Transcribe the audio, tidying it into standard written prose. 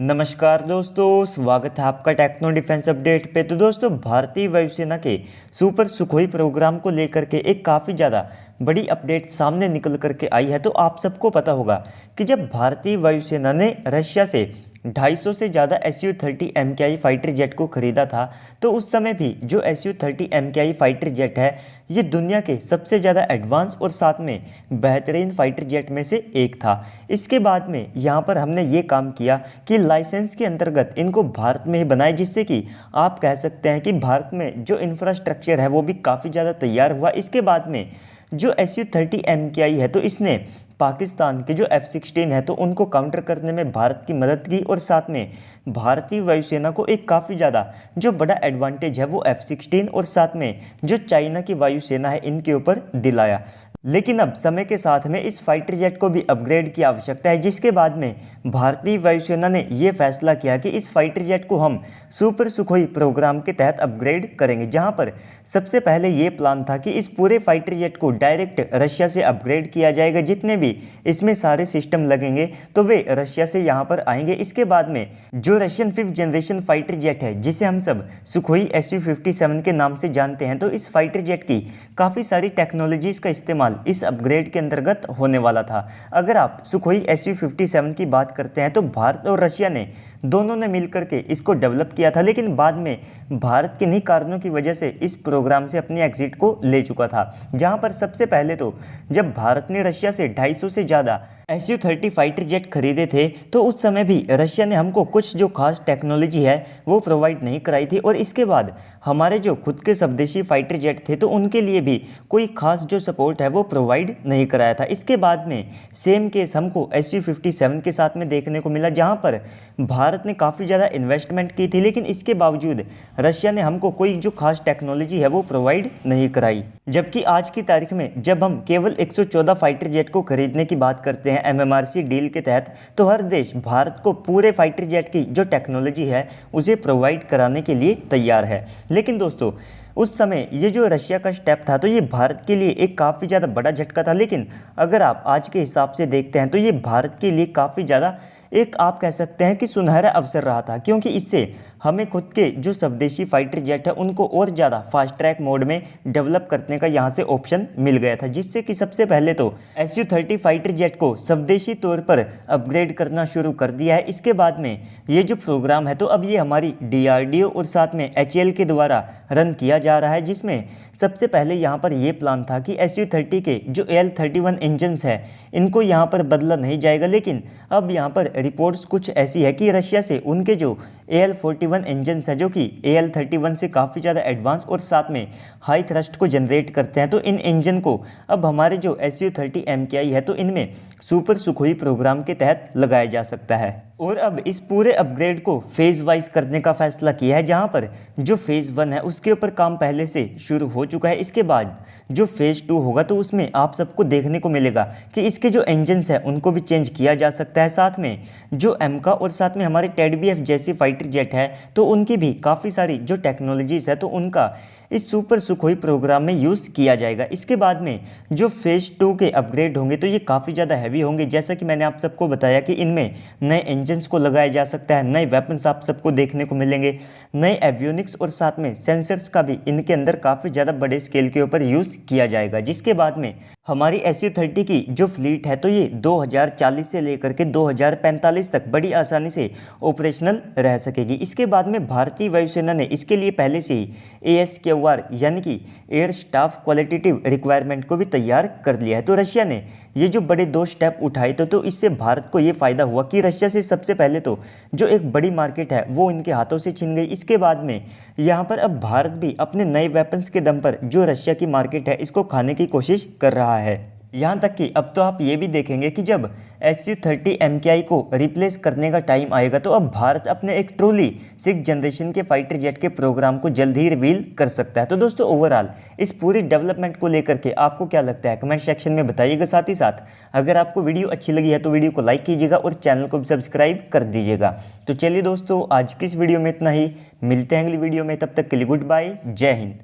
नमस्कार दोस्तों, स्वागत है आपका टेक्नो डिफेंस अपडेट पे। तो दोस्तों, भारतीय वायुसेना के सुपर सुखोई प्रोग्राम को लेकर के एक काफ़ी ज़्यादा बड़ी अपडेट सामने निकल करके आई है। तो आप सबको पता होगा कि जब भारतीय वायुसेना ने रशिया से 250 से ज़्यादा Su-30 MKI फाइटर जेट को ख़रीदा था, तो उस समय भी जो Su-30 MKI फाइटर जेट है, ये दुनिया के सबसे ज़्यादा एडवांस और साथ में बेहतरीन फाइटर जेट में से एक था। इसके बाद में यहाँ पर हमने ये काम किया कि लाइसेंस के अंतर्गत इनको भारत में ही बनाए, जिससे कि आप कह सकते हैं कि भारत में जो इंफ्रास्ट्रक्चर है वो भी काफ़ी ज़्यादा तैयार हुआ। इसके बाद में जो Su-30 MKI है, तो इसने पाकिस्तान के जो F-16 है तो उनको काउंटर करने में भारत की मदद की, और साथ में भारतीय वायुसेना को एक काफ़ी ज़्यादा जो बड़ा एडवांटेज है वो F-16 और साथ में जो चाइना की वायुसेना है इनके ऊपर दिलाया। लेकिन अब समय के साथ में इस फाइटर जेट को भी अपग्रेड की आवश्यकता है, जिसके बाद में भारतीय वायुसेना ने ये फैसला किया कि इस फाइटर जेट को हम सुपर सुखोई प्रोग्राम के तहत अपग्रेड करेंगे, जहां पर सबसे पहले ये प्लान था कि इस पूरे फाइटर जेट को डायरेक्ट रशिया से अपग्रेड किया जाएगा। जितने भी इसमें सारे सिस्टम लगेंगे तो वे रशिया से यहाँ पर आएंगे। इसके बाद में जो Russian 5th generation fighter jet है, जिसे हम सब सुखोई Su-57 के नाम से जानते हैं, तो इस फाइटर जेट की काफ़ी सारी टेक्नोलॉजीज का इस्तेमाल इस अपग्रेड के अंतर्गत होने वाला था। अगर आप सुखोई Su-57 की बात करते हैं तो भारत और रशिया ने दोनों ने मिलकर के इसको डेवलप किया था, लेकिन बाद में भारत किन्हीं कारणों की वजह से इस प्रोग्राम से अपनी एग्जिट को ले चुका था। जहां पर सबसे पहले तो जब भारत ने रशिया से 250 से ज़्यादा Su-30 फाइटर जेट खरीदे थे, तो उस समय भी रशिया ने हमको कुछ जो खास टेक्नोलॉजी है वो प्रोवाइड नहीं कराई थी, और इसके बाद हमारे जो खुद के स्वदेशी फाइटर जेट थे तो उनके लिए भी कोई खास जो सपोर्ट है वो प्रोवाइड नहीं कराया था। इसके बाद में सेम केस हमको Su-57 के साथ में देखने को मिला, जहां पर भारत ने काफ़ी ज़्यादा इन्वेस्टमेंट की थी, लेकिन इसके बावजूद रशिया ने हमको कोई जो खास टेक्नोलॉजी है वो प्रोवाइड नहीं कराई। जबकि आज की तारीख में जब हम केवल 114 फाइटर जेट को खरीदने की बात करते हैं MMRC डील के तहत, तो हर देश भारत को पूरे फाइटर जेट की जो टेक्नोलॉजी है उसे प्रोवाइड कराने के लिए तैयार है। लेकिन दोस्तों, उस समय ये जो रशिया का स्टेप था तो ये भारत के लिए एक काफ़ी ज़्यादा बड़ा झटका था, लेकिन अगर आप आज के हिसाब से देखते हैं तो ये भारत के लिए काफ़ी ज़्यादा एक आप कह सकते हैं कि सुनहरा अवसर रहा था, क्योंकि इससे हमें खुद के जो स्वदेशी फाइटर जेट है उनको और ज़्यादा फास्ट ट्रैक मोड में डेवलप करने का यहाँ से ऑप्शन मिल गया था, जिससे कि सबसे पहले तो Su-30 फाइटर जेट को स्वदेशी तौर पर अपग्रेड करना शुरू कर दिया है। इसके बाद में ये जो प्रोग्राम है तो अब ये हमारी DRDO और साथ में HAL के द्वारा रन किया जा रहा है, जिसमें सबसे पहले यहाँ पर यह प्लान था कि Su-30 के जो AL-31 इंजन्स है इनको यहाँ पर बदला नहीं जाएगा, लेकिन अब यहाँ पर रिपोर्ट्स कुछ ऐसी है कि रशिया से उनके जो AL-41 इंजन्स है, जो कि AL-31 से काफ़ी ज़्यादा एडवांस और साथ में हाई थ्रस्ट को जनरेट करते हैं, तो इन इंजन को अब हमारे जो Su-30 MKI है तो इनमें सुपर सुखोई प्रोग्राम के तहत लगाया जा सकता है। और अब इस पूरे अपग्रेड को फेज़ वाइज करने का फैसला किया है, जहां पर जो फेज़ 1 है उसके ऊपर काम पहले से शुरू हो चुका है। इसके बाद जो फेज़ 2 होगा तो उसमें आप सबको देखने को मिलेगा कि इसके जो इंजन्स हैं उनको भी चेंज किया जा सकता है। साथ में जो एमका और साथ में हमारे टेडबीएफ जैसी फाइटर जेट है तो उनकी भी काफ़ी सारी जो टेक्नोलॉजीज़ है तो उनका इस सुपर सुखोई प्रोग्राम में यूज़ किया जाएगा। इसके बाद में जो फेज़ 2 के अपग्रेड होंगे तो ये काफ़ी ज़्यादा हैवी होंगे, जैसा कि मैंने आप सबको बताया कि इनमें नए इंजन्स को लगाया जा सकता है, नए वेपन्स आप सबको देखने को मिलेंगे, नए एवियोनिक्स और साथ में सेंसर्स का भी इनके अंदर काफ़ी ज़्यादा बड़े स्केल के ऊपर यूज़ किया जाएगा। जिसके बाद में हमारी Su-30 की जो फ्लीट है तो ये 2040 से लेकर के 2045 तक बड़ी आसानी से ऑपरेशनल रह सकेगी। इसके बाद में भारतीय वायुसेना ने इसके लिए पहले से ही ASQR यानी कि एयर स्टाफ क्वालिटेटिव रिक्वायरमेंट को भी तैयार कर लिया है। तो रशिया ने ये जो बड़े 2 स्टेप उठाए तो इससे भारत को ये फ़ायदा हुआ कि रशिया से सबसे पहले तो जो एक बड़ी मार्केट है वो इनके हाथों से छिन गई। इसके बाद में यहाँ पर अब भारत भी अपने नए वेपन्स के दम पर जो रशिया की मार्केट है इसको खाने की कोशिश कर रहा है। यहाँ तक कि अब तो आप ये भी देखेंगे कि जब Su-30 MKI को रिप्लेस करने का टाइम आएगा तो अब भारत अपने एक ट्रूली 6th जनरेशन के फाइटर जेट के प्रोग्राम को जल्द ही रिवील कर सकता है। तो दोस्तों, ओवरऑल इस पूरी डेवलपमेंट को लेकर के आपको क्या लगता है कमेंट सेक्शन में बताइएगा। साथ ही साथ अगर आपको वीडियो अच्छी लगी है तो वीडियो को लाइक कीजिएगा और चैनल को भी सब्सक्राइब कर दीजिएगा। तो चलिए दोस्तों, आज की इस वीडियो में इतना ही, मिलते हैं अगली वीडियो में, तब तक के लिए गुड बाय, जय हिंद।